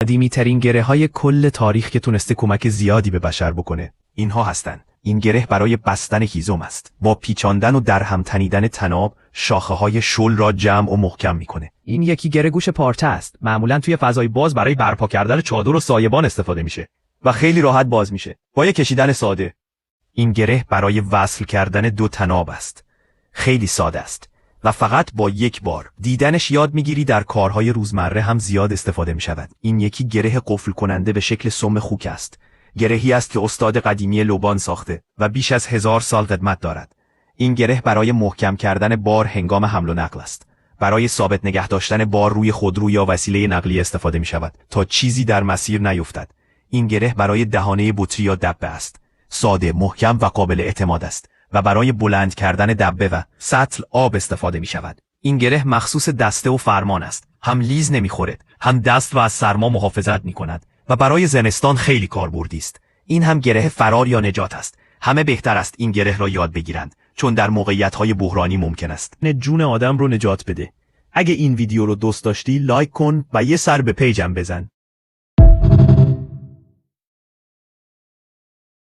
قدیمی‌ترین گره‌های کل تاریخ که تونسته کمک زیادی به بشر بکنه اینها هستن. این گره برای بستن هیزم است. با پیچاندن و درهم تنیدن طناب شاخه‌های شل را جمع و محکم میکنه. این یکی گره گوش پارته است. معمولاً توی فضای باز برای برپا کردن چادر و سایبان استفاده میشه و خیلی راحت باز میشه با یک کشیدن ساده. این گره برای وصل کردن دو طناب است. خیلی ساده است و فقط با یک بار دیدنش یاد میگیری در کارهای روزمره هم زیاد استفاده میشود. این یکی گره قفل کننده به شکل سم خوک است. گرهی است که استاد قدیمی لوبان ساخته و بیش از 1000 سال قدمت دارد. این گره برای محکم کردن بار هنگام حمل و نقل است. برای ثابت نگه داشتن بار روی خودرو یا وسیله نقلیه استفاده می شود تا چیزی در مسیر نیفتد. این گره برای دهانه بطری یا دبه است. ساده، محکم و قابل اعتماد است و برای بلند کردن دبه و سطل آب استفاده می شود. این گره مخصوص دسته و فرمان است. هم لیز نمیخورد، هم دست و از سرما محافظت می کند و برای زمستان خیلی کاربردی است. این هم گره فرار یا نجات است. همه بهتر است این گره را یاد بگیرند چون در موقعیت‌های بحرانی ممکن است جون آدم رو نجات بده. اگه این ویدیو رو دوست داشتی لایک کن و یه سر به پیجم بزن.